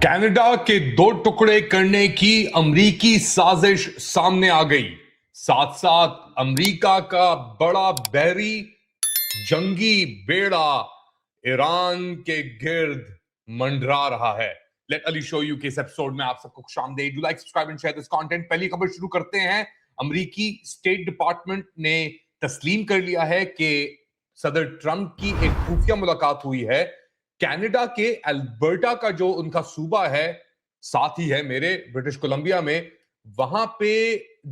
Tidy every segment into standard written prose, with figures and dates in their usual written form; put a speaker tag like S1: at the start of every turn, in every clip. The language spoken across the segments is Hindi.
S1: कनाडा के दो टुकड़े करने की अमरीकी साजिश सामने आ गई। साथ साथ अमरीका का बड़ा बहरी जंगी बेड़ा ईरान के गिर्द मंडरा रहा है। लेट अली शो यू के इस एपिसोड में आप सबको खुशामदीद। Do like, subscribe and share this content. पहली खबर शुरू करते हैं। अमरीकी स्टेट डिपार्टमेंट ने तस्लीम कर लिया है कि सदर ट्रंप की एक खुफिया मुलाकात हुई है। कनाडा के अल्बर्टा का जो उनका सूबा है, साथ ही है मेरे ब्रिटिश कोलंबिया में, वहां पे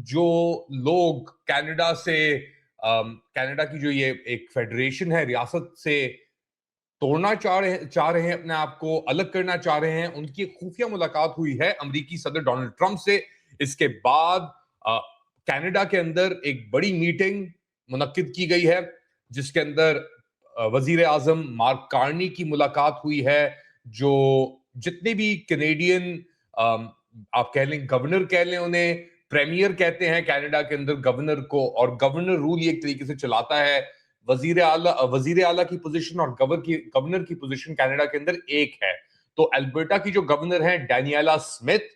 S1: जो लोग कनाडा से कनाडा की जो ये एक फेडरेशन है, रियासत से तोड़ना चाह रहे हैं, अपने आप को अलग करना चाह रहे हैं, उनकी खुफिया मुलाकात हुई है अमेरिकी सदर डोनाल्ड ट्रंप से। इसके बाद कनाडा के अंदर एक बड़ी मीटिंग मुनक्किद की गई है, जिसके अंदर वजीर आजम मार्क कार्नी की मुलाकात हुई है। जो जितने भी कैनेडियन आप कह लें, गवर्नर कह लें, उन्हें प्रीमियर कहते हैं कनाडा के अंदर गवर्नर को, और गवर्नर रूल एक तरीके से चलाता है। वजीर आला की पोजीशन और गवर्नर की पोजीशन कनाडा के अंदर एक है। तो अल्बर्टा की जो गवर्नर है डैनियला स्मिथ,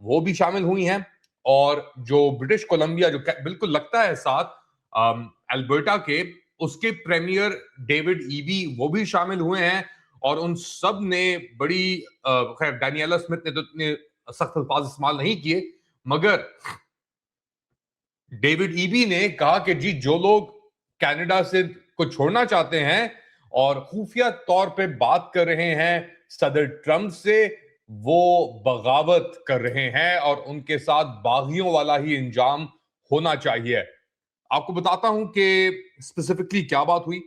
S1: वो भी शामिल हुई हैं, और जो ब्रिटिश कोलंबिया जो बिल्कुल लगता है साथ अल्बर्टा के, उसके प्रीमियर डेविड ईबी वो भी शामिल हुए हैं। और उन सब ने बड़ी खैर डैनियला स्मिथ ने तो इतने सख्त अल्फाज इस्तेमाल नहीं किए, मगर डेविड ईबी ने कहा कि जी जो लोग कनाडा से को छोड़ना चाहते हैं और खुफिया तौर पे बात कर रहे हैं सदर ट्रंप से, वो बगावत कर रहे हैं और उनके साथ बागियों वाला ही इंजाम होना चाहिए। आपको बताता हूं कि स्पेसिफिकली क्या बात हुई।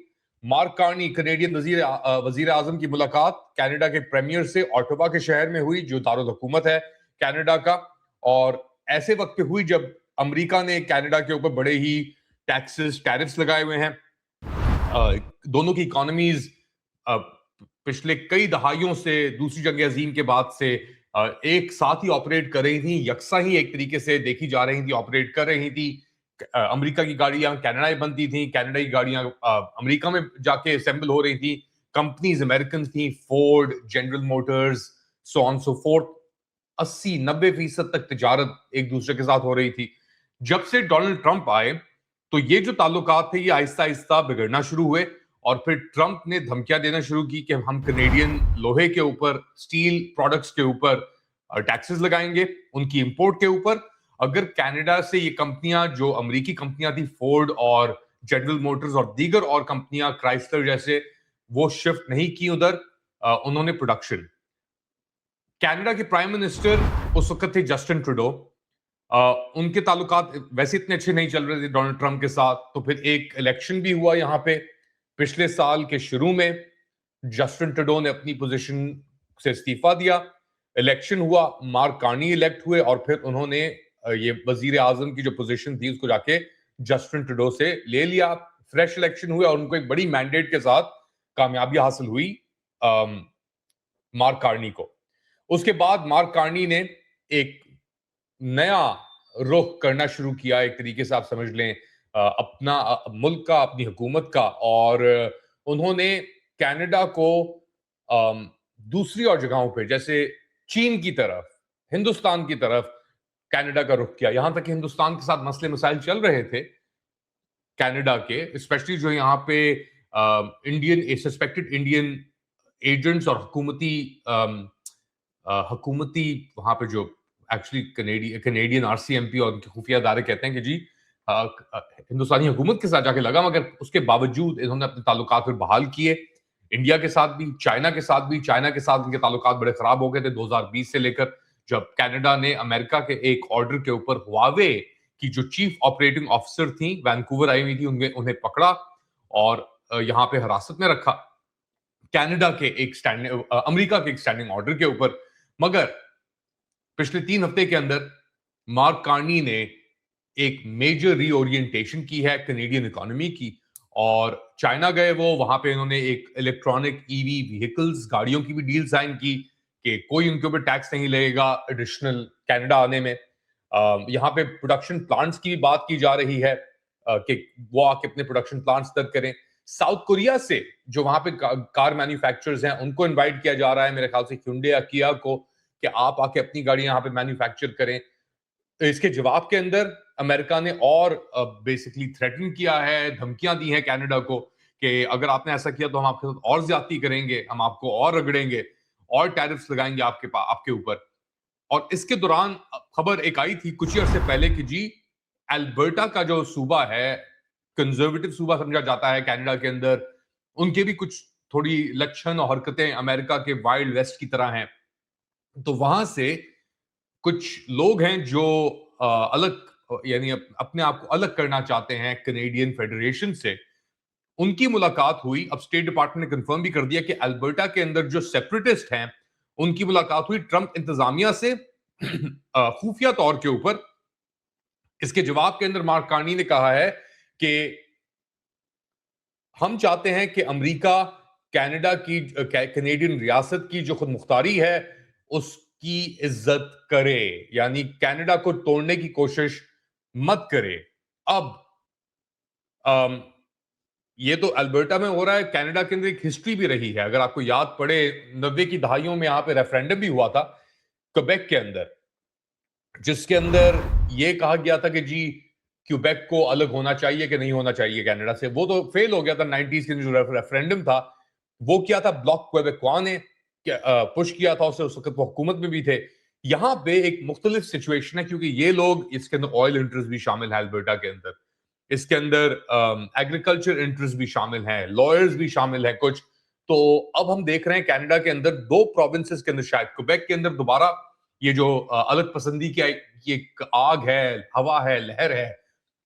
S1: मार्क कार्नी कनेडियन वजीर आजम की मुलाकात कनाडा के प्रीमियर से ऑटोवा के शहर में हुई, जो दारुल हुकूमत है कनाडा का। और ऐसे वक्त पे हुई जब अमेरिका ने कनाडा के ऊपर बड़े ही टैक्सेस टैरिफ्स लगाए हुए हैं। दोनों की इकोनॉमीज पिछले कई दहाइयों से, दूसरी जंग अजीम के बाद से एक साथ ही ऑपरेट कर रही थी, यकसा ही एक तरीके से देखी जा रही थी, ऑपरेट कर रही थी। अमेरिका की गाड़ियां कनाडा में बनती थी, कनाडा की गाड़ियां अमेरिका में जाके असेंबल हो रही थी। कंपनीज अमेरिकन थी, Ford, general Motors, so on so fourth. 80-90% तक तिजारत एक दूसरे के साथ हो रही थी। जब से डोनाल्ड ट्रंप आए, तो ये जो ताल्लुकात थे ये आहिस्ता आहिस्ता बिगड़ना शुरू हुए, और फिर ट्रंप ने धमकियां देना शुरू की कि हम कनेडियन लोहे के ऊपर, स्टील प्रोडक्ट्स के ऊपर टैक्सेस लगाएंगे, उनकी इंपोर्ट के ऊपर। अगर कनाडा से ये कंपनियां, जो अमेरिकी कंपनियां थी, फोर्ड और जनरल मोटर्स और दीगर और कंपनियां, क्राइस्लर जैसे, वो शिफ्ट नहीं की उधर, उन्होंने प्रोडक्शन। कनाडा के प्राइम मिनिस्टर उस वक्त थे जस्टिन ट्रूडो। उनके ताल्लुकात वैसे इतने अच्छे नहीं चल रहे थे डोनाल्ड ट्रंप के साथ। तो फिर एक इलेक्शन भी हुआ यहाँ पे पिछले साल के शुरू में। जस्टिन ट्रूडो ने अपनी पोजीशन से इस्तीफा दिया, इलेक्शन हुआ, मार्क कार्नी इलेक्ट हुए, और फिर उन्होंने ये वजीर आजम की जो पोजीशन थी उसको जाके जस्टिन ट्रूडो से ले लिया। फ्रेश इलेक्शन हुए और उनको एक बड़ी मैंडेट के साथ कामयाबी हासिल हुई मार्क कार्नी को। उसके बाद मार्क कार्नी ने एक नया रुख करना शुरू किया, एक तरीके से आप समझ लें, अपना मुल्क का, अपनी हुकूमत का। और उन्होंने कनाडा को दूसरी और जगहों पे, जैसे चीन की तरफ, हिंदुस्तान की तरफ, कनाडा का रुख किया। यहां तक कि हिंदुस्तान के साथ मसले मसाइल चल रहे थे कनाडा के, स्पेशली जो यहाँ पे इंडियन सस्पेक्टेड इंडियन एजेंट्स और हुकूमती वहां पे जो एक्चुअली कनेडियन आरसीएमपी और उनके खुफिया अदारे कहते हैं कि जी हिंदुस्तानी हुकूमत के साथ जाके लगा, मगर उसके बावजूद इन्होंने अपने ताल्लुकात फिर बहाल किए। इंडिया के साथ भी, चाइना के साथ भी। चाइना के साथ उनके ताल्लुकात बड़े खराब हो गए थे 2020 से लेकर, जब कनाडा ने अमेरिका के एक ऑर्डर के ऊपर हुआवे की जो चीफ ऑपरेटिंग ऑफिसर थी, वैंकूवर आई हुई थी, उन्हें पकड़ा और यहाँ पे हिरासत में रखा कनाडा के एक अमेरिका के एक स्टैंडिंग ऑर्डर के ऊपर। मगर पिछले 3 हफ्ते के अंदर मार्क कार्नी ने एक मेजर रीओरिएंटेशन की है कनेडियन इकोनॉमी की, और चाइना गए वो, वहां पे इन्होंने एक इलेक्ट्रॉनिक ईवी व्हीकल्स, गाड़ियों की भी डील साइन की कि कोई उनके ऊपर टैक्स नहीं लगेगा एडिशनल कनाडा आने में। यहाँ पे प्रोडक्शन प्लांट्स की भी बात की जा रही है कि वो आके अपने प्रोडक्शन प्लांट्स तक करें। साउथ कोरिया से जो वहां पे कार मैन्युफैक्चरर्स हैं, उनको इनवाइट किया जा रहा है, मेरे ख्याल से hyundai या किया को, कि आप आके अपनी गाड़ियां यहाँ पे मैन्युफैक्चर करें। तो इसके जवाब के अंदर अमेरिका ने और बेसिकली थ्रेटन किया है, धमकियां दी हैं कनाडा को कि अगर आपने ऐसा किया तो हम आपके साथ और ज्यादती करेंगे, हम आपको और रगड़ेंगे और टैरिफ्स लगाएंगे आपके ऊपर। और इसके दौरान खबर एक आई थी कुछ ही अर्से पहले कि जी अल्बर्टा का जो सूबा है, कंजर्वेटिव सूबा समझा जाता है कनाडा के अंदर, उनके भी कुछ थोड़ी लक्षण और हरकतें अमेरिका के वाइल्ड वेस्ट की तरह हैं। तो वहां से कुछ लोग हैं जो अलग यानी अपने आप को अलग करना चाहते हैं कनेडियन फेडरेशन से। उनकी मुलाकात हुई। अब स्टेट डिपार्टमेंट ने कंफर्म भी कर दिया कि अल्बर्टा के अंदर जो सेपरेटिस्ट हैं उनकी मुलाकात हुई ट्रंप इंतजामिया से खुफिया तौर के ऊपर। इसके जवाब के अंदर मार्क कार्नी ने कहा है कि हम चाहते हैं कि अमेरिका कनाडा की कनेडियन रियासत की जो खुद मुख्तारी है उसकी इज्जत करे, यानी कनाडा को तोड़ने की कोशिश मत करे। अब ये तो अल्बर्टा में हो रहा है, कनाडा के अंदर एक हिस्ट्री भी रही है। अगर आपको याद पड़े 90 की दहाइयों में यहां पे रेफरेंडम भी हुआ था क्वेबेक के अंदर, जिसके अंदर यह कहा गया था कि जी क्यूबेक को अलग होना चाहिए कि नहीं होना चाहिए कनाडा से। वो तो फेल हो गया था 90s के जो रेफरेंडम था। वो किया था ब्लॉक क्वेबेकवा ने पुश किया था उसे, उस वक्त वो हुकूमत में भी थे। यहां पे एक मुख्तलिफ सिचुएशन है क्योंकि ये लोग, इसके अंदर ऑयल इंटरेस्ट भी शामिल है अल्बर्टा के अंदर, इसके अंदर एग्रीकल्चर इंटरेस्ट भी शामिल है, लॉयर्स भी शामिल है कुछ। तो अब हम देख रहे हैं कनाडा के अंदर दो प्रोविंसेस के अंदर, शायद क्वेबेक के अंदर दोबारा ये जो अलग पसंदी की एक आग है, हवा है, लहर है,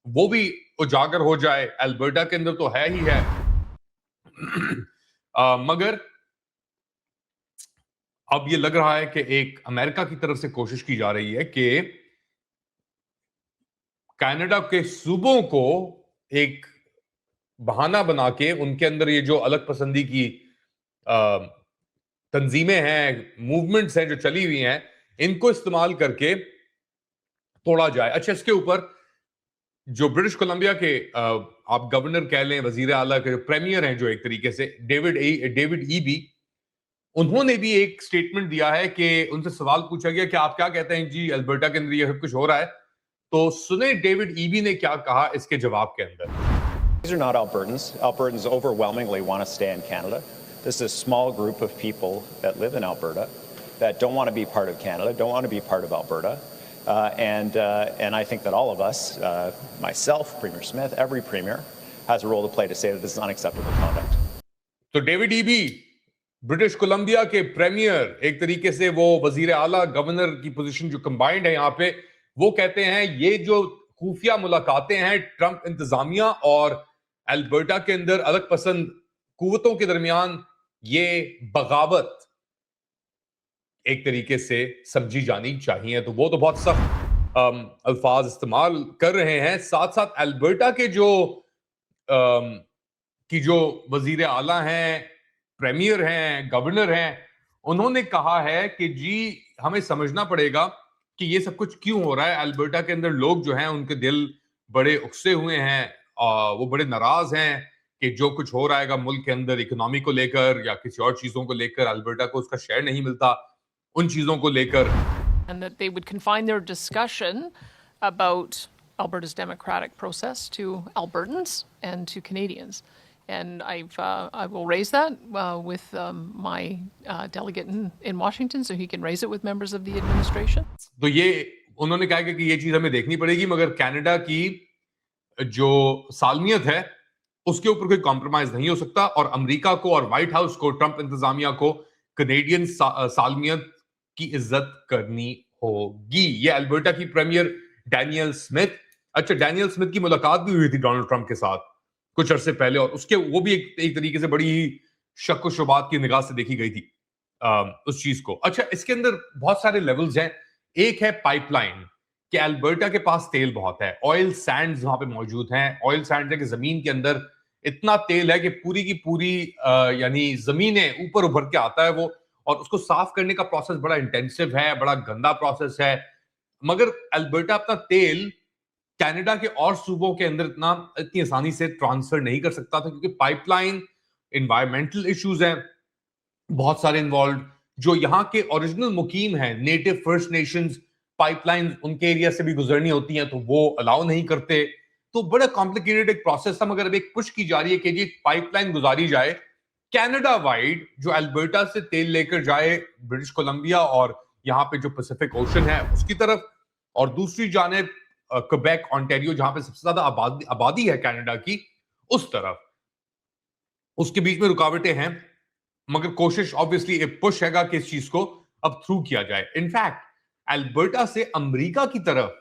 S1: वो भी उजागर हो जाए। अल्बर्टा के अंदर तो है ही है। मगर अब ये लग रहा है कि एक अमेरिका की तरफ से कोशिश की जा रही है कि कनाडा के सूबों को एक बहाना बना के उनके अंदर ये जो अलग पसंदी की तंजीमें हैं, मूवमेंट्स हैं जो चली हुई हैं, इनको इस्तेमाल करके तोड़ा जाए। अच्छा, इसके ऊपर जो ब्रिटिश कोलंबिया के आप गवर्नर कह लें, वजीर आला के जो प्रीमियर हैं जो एक तरीके से डेविड ईबी, उन्होंने भी एक स्टेटमेंट दिया है कि उनसे सवाल पूछा गया कि आप क्या कहते हैं जी अल्बर्टा के अंदर ये सब कुछ हो रहा है। तो सुने डेविड ईबी ने क्या कहा इसके जवाब के अंदर।
S2: These are not Albertans. Albertans overwhelmingly want to stay in Canada. This is a small group of people that live in Alberta that don't want to be part of Canada, don't want to be part of Alberta. And I think that all of us, myself, Premier Smith, every premier, has a role to play to say that this is unacceptable conduct.
S1: तो डेविड ईबी, ब्रिटिश कोलंबिया के प्रीमियर, एक तरीके से वो वजीर आला गवर्नर की पोजीशन जो कंबाइंड है यहाँ पे, वो कहते हैं ये जो खुफिया मुलाकातें हैं ट्रंप इंतजामिया और अल्बर्टा के अंदर अलग पसंद कुव्वतों के दरमियान, ये बगावत एक तरीके से समझी जानी चाहिए। तो वो तो बहुत सख्त अल्फाज इस्तेमाल कर रहे हैं। साथ साथ अल्बर्टा के जो वजीर आला हैं, प्रीमियर हैं, गवर्नर हैं, उन्होंने कहा है कि जी हमें समझना पड़ेगा कि ये सब कुछ क्यों हो रहा है। अल्बर्टा के अंदर लोग जो हैं उनके दिल बड़े उकसे हुए हैं, वो बड़े नाराज हैं कि जो कुछ हो रहा है मुल्क के अंदर इकोनॉमी को लेकर या किसी और चीजों को लेकर, अल्बर्टा को उसका शेयर नहीं मिलता, उन चीजों को लेकर।
S3: And that they would confine their discussion about Alberta's democratic process to Albertans and to Canadians. And I will raise that with my delegate in Washington so he can raise it with members of the administration.
S1: तो ये उन्होंने कहा कि ये चीज हमें देखनी पड़ेगी, मगर कनाडा की जो सालमियत है उसके ऊपर कोई कॉम्प्रोमाइज नहीं हो सकता। और अमेरिका को और व्हाइट हाउस को, ट्रंप इंतजामिया को कनेडियन सालमियत की इज्जत करनी होगी। ये अल्बर्टा की प्रीमियर डैनियल स्मिथ। अच्छा, डैनियल स्मिथ की मुलाकात भी हुई थी डोनाल्ड ट्रंप के साथ कुछ अरसे पहले, और उसके वो भी एक तरीके से बड़ी ही शक व शुबात की निगाह से देखी गई थी उस चीज को। अच्छा, इसके अंदर बहुत सारे लेवल्स हैं। एक है पाइपलाइन, कि अल्बर्टा के पास तेल बहुत है, ऑयल सैंड्स वहां पे मौजूद हैं। ऑयल सैंड्स है कि जमीन के अंदर इतना तेल है कि पूरी की पूरी यानी जमीनें ऊपर उभर के आता है वो, और उसको साफ करने का प्रोसेस बड़ा इंटेंसिव है, बड़ा गंदा प्रोसेस है। मगर अल्बर्टा अपना तेल कनाडा के और सूबों के अंदर इतनी आसानी से ट्रांसफर नहीं कर सकता था क्योंकि पाइपलाइन, एनवायरमेंटल इश्यूज हैं बहुत सारे इन्वॉल्व, जो यहाँ के ओरिजिनल मुकीम हैं, नेटिव फर्स्ट नेशंस, पाइपलाइन उनके एरिया से भी गुजरनी होती हैं तो वो अलाउ नहीं करते। तो बड़ा कॉम्प्लिकेटेड एक प्रोसेस था, मगर अब एक पुश की जा रही है कि जी पाइपलाइन गुजारी जाए कनाडा वाइड, जो अल्बर्टा से तेल लेकर जाए ब्रिटिश कोलंबिया और यहाँ पे जो पैसिफिक ओशन है उसकी तरफ, और दूसरी जानिब क्वेबेक, ऑन्टेरियो, जहां पे सबसे ज्यादा आबादी है कनाडा की, उस तरफ। उसके बीच में रुकावटें हैं, मगर कोशिश ऑब्वियसली एक पुश हैगा कि इस चीज को अब थ्रू किया जाए। इनफैक्ट अल्बर्टा से अमेरिका की तरफ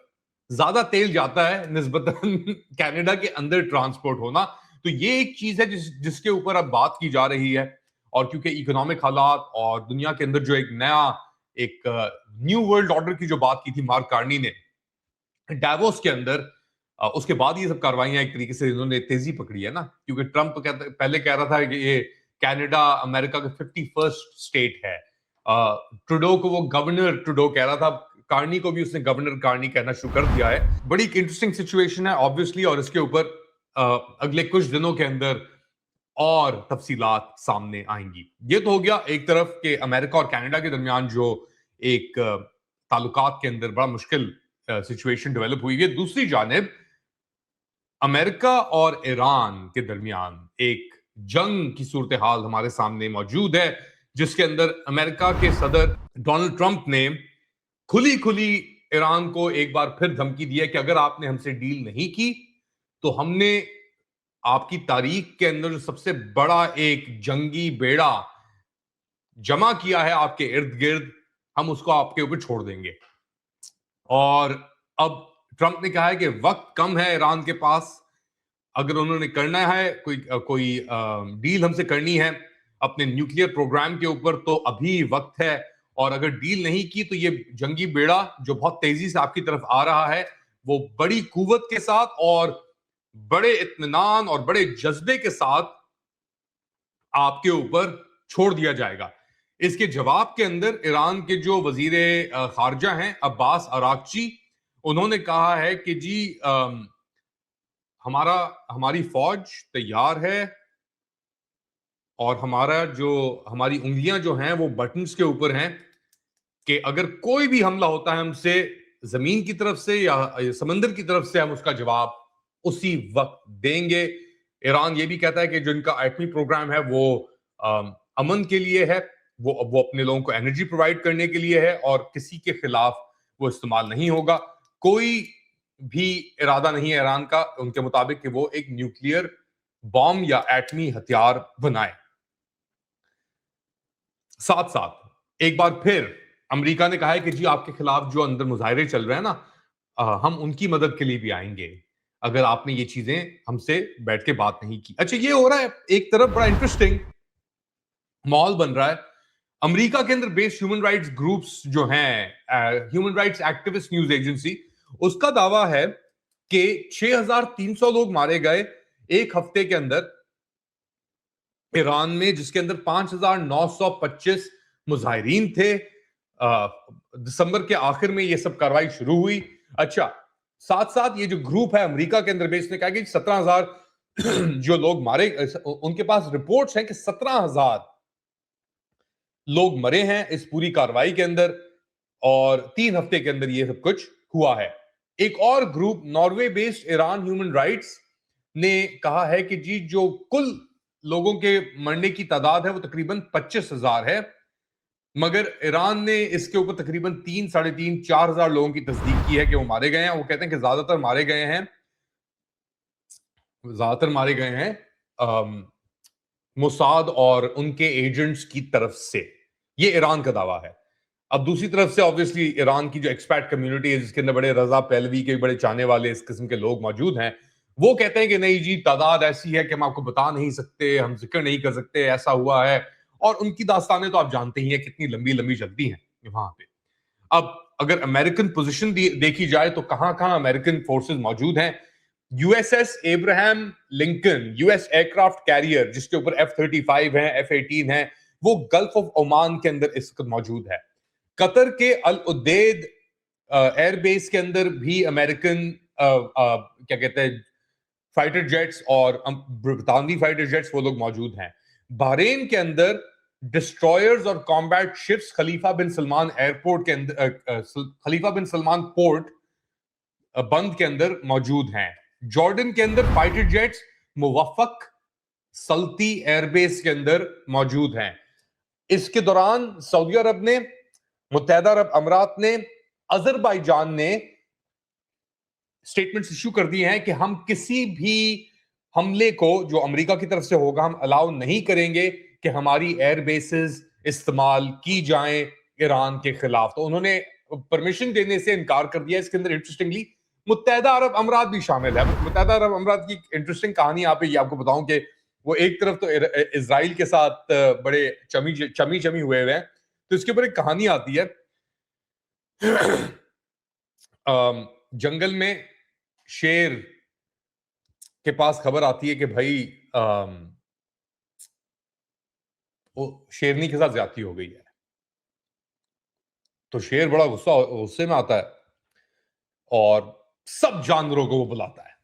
S1: ज्यादा तेल जाता है निस्बतन कनाडा के अंदर ट्रांसपोर्ट होना। तो ये एक चीज है जिसके ऊपर अब बात की जा रही है। और क्योंकि इकोनॉमिक हालात और दुनिया के अंदर जो एक नया एक न्यू वर्ल्ड ऑर्डर की जो बात की थी मार्क कार्नी ने डावोस के अंदर, उसके बाद ये सब कार्रवाइयां एक तरीके से इन्होंने तेजी पकड़ी है ना, क्योंकि ट्रंप तो पहले कह रहा था कि ये कनाडा अमेरिका का 51st स्टेट है। ट्रूडो को वो गवर्नर ट्रूडो कह रहा था, कार्नी को भी उसने गवर्नर कार्नी कहना शुरू कर दिया है। बड़ी इंटरेस्टिंग सिचुएशन है ऑब्वियसली, और इसके ऊपर अगले कुछ दिनों के अंदर और तफसीलात सामने आएंगी। ये तो हो गया एक तरफ के अमेरिका और कनाडा के दरमियान जो एक ताल्लुकात के अंदर बड़ा मुश्किल सिचुएशन डेवलप हुई है। दूसरी जानिब अमेरिका और ईरान के दरमियान एक जंग की सूरत हाल हमारे सामने मौजूद है, जिसके अंदर अमेरिका के सदर डोनाल्ड ट्रंप ने खुली खुली ईरान को एक बार फिर धमकी दी है कि अगर आपने हमसे डील नहीं की तो हमने आपकी तारीख के अंदर जो सबसे बड़ा एक जंगी बेड़ा जमा किया है आपके इर्द गिर्द, हम उसको आपके ऊपर छोड़ देंगे। और अब ट्रंप ने कहा है कि वक्त कम है ईरान के पास, अगर उन्होंने करना है कोई डील हमसे करनी है अपने न्यूक्लियर प्रोग्राम के ऊपर तो अभी वक्त है, और अगर डील नहीं की तो ये जंगी बेड़ा जो बहुत तेजी से आपकी तरफ आ रहा है वो बड़ी कुव्वत के साथ और बड़े इत्मीनान और बड़े जज्बे के साथ आपके ऊपर छोड़ दिया जाएगा। इसके जवाब के अंदर ईरान के जो वजीरे खारजा हैं अब्बास अराक्ची, उन्होंने कहा है कि जी हमारी फौज तैयार है और हमारी उंगलियां जो हैं वो बटन्स के ऊपर हैं कि अगर कोई भी हमला होता है हमसे जमीन की तरफ से या समंदर की तरफ से, हम उसका जवाब उसी वक्त देंगे। ईरान ये भी कहता है कि जो इनका एटमी प्रोग्राम है वो अमन के लिए है, वो अपने लोगों को एनर्जी प्रोवाइड करने के लिए है और किसी के खिलाफ वो इस्तेमाल नहीं होगा। कोई भी इरादा नहीं है ईरान का उनके मुताबिक कि वो एक न्यूक्लियर बॉम्ब या एटमी हथियार बनाए। साथ साथ एक बार फिर अमेरिका ने कहा है कि जी आपके खिलाफ जो अंदर मुजाहरे चल रहे हैं ना, हम उनकी मदद के लिए भी आएंगे अगर आपने ये चीजें हमसे बैठ के बात नहीं की। अच्छा, ये हो रहा है एक तरफ बड़ा इंटरेस्टिंग माहौल बन रहा है। अमेरिका के अंदर बेस्ड ह्यूमन राइट्स ग्रुप्स जो हैं, human rights activist news agency, उसका दावा है कि 6300 लोग मारे गए एक हफ्ते के अंदर ईरान में, जिसके अंदर 5925 मुजाहिरीन थे। दिसंबर के आखिर में ये सब कार्रवाई शुरू हुई। अच्छा, साथ साथ ये जो ग्रुप है अमेरिका के अंदर बेस्ड ने कहा कि 17,000 जो लोग मारे, उनके पास रिपोर्ट्स हैं कि 17,000 लोग मरे हैं इस पूरी कार्रवाई के अंदर, और 3 हफ्ते के अंदर ये सब कुछ हुआ है। एक और group Norway based Iran human rights ने कहा है कि जी जो कुल लोगों के मरने की तादाद है वो तकरीबन 25,000 है, मगर ईरान ने इसके ऊपर तकरीबन 3, 3.5, 4,000 लोगों की तस्दीक की है कि वो मारे गए हैं। वो कहते हैं कि ज्यादातर मारे गए हैं मोसाद और उनके एजेंट्स की तरफ से। ये ईरान का दावा है। अब दूसरी तरफ से ऑब्वियसली ईरान की जो एक्सपैट कम्युनिटी है, जिसके अंदर बड़े रजा पहलवी के बड़े चाहने वाले इस किस्म के लोग मौजूद हैं, वो कहते हैं कि नहीं जी, तादाद ऐसी है कि हम आपको बता नहीं सकते, हम जिक्र नहीं कर सकते, ऐसा हुआ है। और उनकी दास्तानें तो आप जानते ही हैं कितनी लंबी लंबी चलती हैं वहां पे। अब अगर अमेरिकन पोजीशन देखी जाए तो कहां कहां अमेरिकन फोर्सेस मौजूद हैं। USS Abraham Lincoln, US aircraft carrier जिसके ऊपर F-35 है, F-18 है, वो गल्फ ऑफ ओमान के अंदर इस वक्त मौजूद है। कतर के अल उदैद एयरबेस के अंदर भी अमेरिकन क्या कहते हैं फाइटर जेट्स और ब्रितानवी फाइटर जेट्स वो लोग मौजूद हैं। बहरीन के अंदर डिस्ट्रॉयर्स और कॉम्बैट शिप्स खलीफा बिन सलमान एयरपोर्ट के अंदर, खलीफा बिन सलमान पोर्ट बंद के अंदर मौजूद हैं। जॉर्डन के अंदर फाइटर जेट्स मुवफ्फक सल्ती एयरबेस के अंदर मौजूद हैं। इसके दौरान सऊदी अरब ने, मुत्तहदा अरब अमीरात ने, अजरबैजान ने स्टेटमेंट्स इश्यू कर दिए हैं कि हम किसी भी हमले को जो अमेरिका की तरफ से होगा हम अलाउ नहीं करेंगे कि हमारी एयर बेसेस इस्तेमाल की जाएं ईरान के खिलाफ। तो उन्होंने परमिशन देने से इनकार कर दिया। इसके अंदर इंटरेस्टिंगली मुत्तहदा अरब अमीरात भी शामिल है। मुत्तहदा अरब अमीरात की इंटरेस्टिंग कहानी यहाँ पे ये आपको बताऊं कि वो एक तरफ तो इजराइल के साथ बड़े चमी हुए हैं, तो इसके ऊपर एक कहानी आती है। जंगल में शेर के पास खबर आती है कि भाई वो शेरनी के साथ ज्यादती हो गई है। तो शेर बड़ा गुस्से में आता है और सब जानवरों को वो बुलाता है,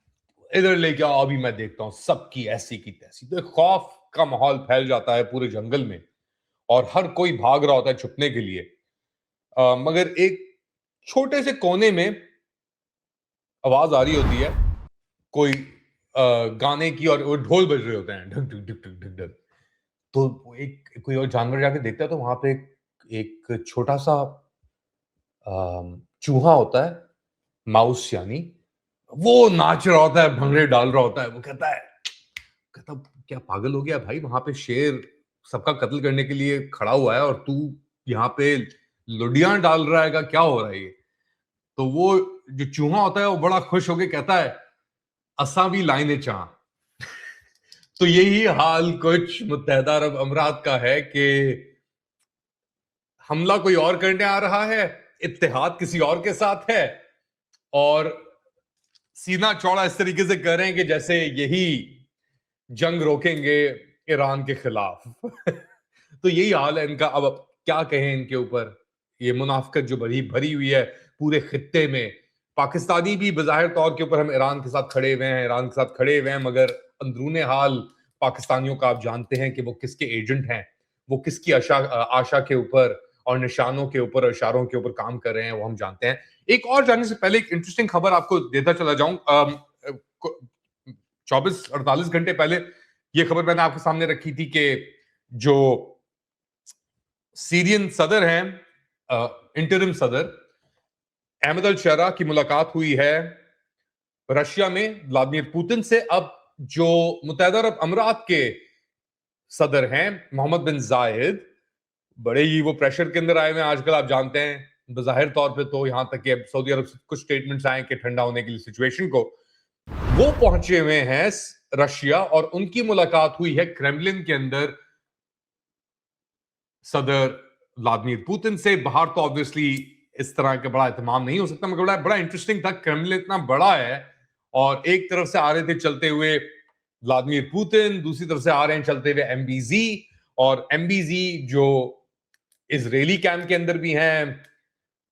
S1: इधर लेके आओ, अभी मैं देखता हूं सबकी ऐसी की तैसी। तो एक खौफ का माहौल फैल जाता है पूरे जंगल में और हर कोई भाग रहा होता है छुपने के लिए। मगर एक छोटे से कोने में आवाज आ रही होती है कोई गाने की, और वो ढोल बज रहे होते हैं, ढक ढक ढक ढक ढक ढक। तो एक कोई और जानवर जाके देखता है तो वहां पे एक छोटा सा चूहा होता है, माउस यानी, वो नाच रहा होता है, भंगड़े डाल रहा होता है। वो कहता क्या पागल हो गया भाई, वहां पे शेर सबका कत्ल करने के लिए खड़ा हुआ है और तू यहाँ पे लुडियां डाल रहा है, क्या हो रहा है ये? तो वो जो चूहा होता है वो बड़ा खुश होके कहता है, असा भी लाइने चाह। तो यही हाल कुछ मुत्तहदा अरब अमीरात का है कि हमला कोई और करने आ रहा है, इत्तेहाद किसी और के साथ है, और सीना चौड़ा इस तरीके से कर रहे हैं कि जैसे यही जंग रोकेंगे ईरान के खिलाफ। तो यही हाल है इनका। अब क्या कहें इनके ऊपर, ये मुनाफिकत जो भरी हुई है पूरे खित्ते में। पाकिस्तानी भी बज़ाहिर तौर के ऊपर हम ईरान के साथ खड़े हुए हैं, ईरान के साथ खड़े हुए हैं, मगर अंदरूने हाल पाकिस्तानियों का आप जानते हैं कि वो किसके एजेंट हैं, वो किसकी आशा के ऊपर और निशानों के ऊपर, इशारों के ऊपर काम कर रहे हैं, वो हम जानते हैं। एक और जानने से पहले एक इंटरेस्टिंग खबर आपको देता चला जाऊं। 24-48 घंटे पहले ये खबर मैंने आपके सामने रखी थी कि जो सीरियन सदर हैं, इंटरिम सदर अहमद अल शरा की मुलाकात हुई है रशिया में व्लादिमीर पुतिन से। अब जो मुत्तहदा अरब अमीरात के सदर हैं मोहम्मद बिन जायद, बड़े ही वो प्रेशर के अंदर आए हुए हैं आजकल, आप जानते हैं। बज़ाहिर तौर पे तो यहां तक कि सऊदी अरब से कुछ स्टेटमेंट्स आए कि ठंडा होने के लिए सिचुएशन को, वो पहुंचे हुए हैं रशिया और उनकी मुलाकात हुई है क्रेमलिन के अंदर सदर व्लादिमीर पुतिन से। बाहर तो ऑब्वियसली इस तरह का बड़ा एहतमाम नहीं हो सकता, मगर बड़ा इंटरेस्टिंग था। क्रेमलिन इतना बड़ा है और एक तरफ से आ रहे थे चलते हुए व्लादिमीर पुतिन, दूसरी तरफ से आ रहे हैं चलते हुए एमबीजी, और एमबीजी जो इजरायली कैंप के अंदर भी हैं,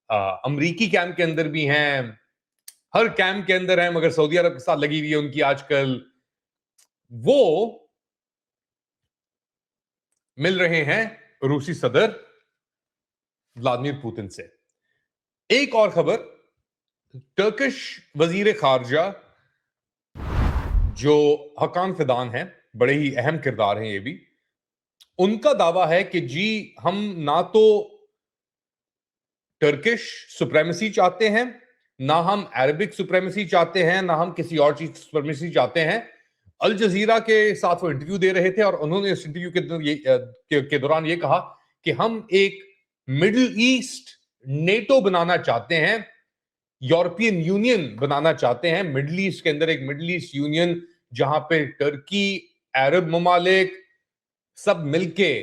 S1: अमरीकी कैंप के अंदर भी हैं, हर कैंप के अंदर है, मगर सऊदी अरब के साथ लगी हुई है उनकी आजकल। वो मिल रहे हैं रूसी सदर व्लादिमीर पुतिन से। एक और खबर, टर्किश वजीर खारजा जो हकान फिदान है, बड़े ही अहम किरदार हैं ये भी, उनका दावा है कि जी हम ना तो टर्किश सुप्रीमेसी चाहते हैं, ना हम अरबिक सुप्रीमेसी चाहते हैं, ना हम किसी और चीज सुप्रीमेसी चाहते हैं। अल जजीरा के साथ वो इंटरव्यू दे रहे थे और उन्होंने इस इंटरव्यू के दौरान ये कहा कि हम एक मिडिल ईस्ट नेटो बनाना चाहते हैं, यूरोपियन यूनियन बनाना चाहते हैं। मिडिल ईस्ट के अंदर एक मिडिल ईस्ट यूनियन जहां पे टर्की, अरब ममालिक सब मिलके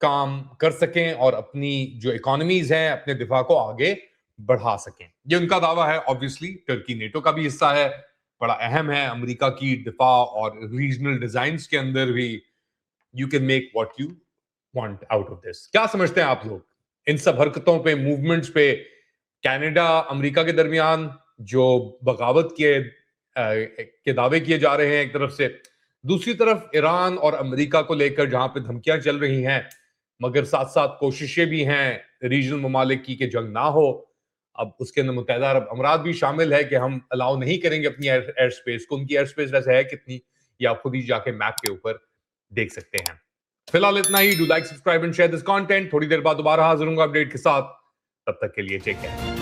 S1: काम कर सकें और अपनी जो इकोनॉमीज हैं, अपने दिफा को आगे बढ़ा सकें। ये उनका दावा है। ऑब्वियसली टर्की नेटो का भी हिस्सा है, बड़ा अहम है अमेरिका की दिफा और रीजनल डिजाइन्स के अंदर भी। You can make what you want out of this. क्या समझते हैं आप लोग इन सब हरकतों पे, मूवमेंट्स पे? कनाडा अमेरिका के दरमियान जो बगावत के दावे किए जा रहे हैं एक तरफ से, दूसरी तरफ ईरान और अमेरिका को लेकर जहां पे धमकियां चल रही हैं, मगर साथ साथ कोशिशें भी हैं रीजनल ममालिक की कि जंग ना हो। अब उसके अंदर मुत्तहिदा अरब अमीरात भी शामिल है कि हम अलाउ नहीं करेंगे अपनी एयर स्पेस को। उनकी एयर स्पेस वैसे है कितनी, या आप खुद ही जाके मैप के ऊपर देख सकते हैं। फिलहाल इतना ही। Do like, subscribe and share this content. थोड़ी देर बाद दोबारा हाजिर होऊंगा अपडेट के साथ। तब तक के लिए टेक केयर।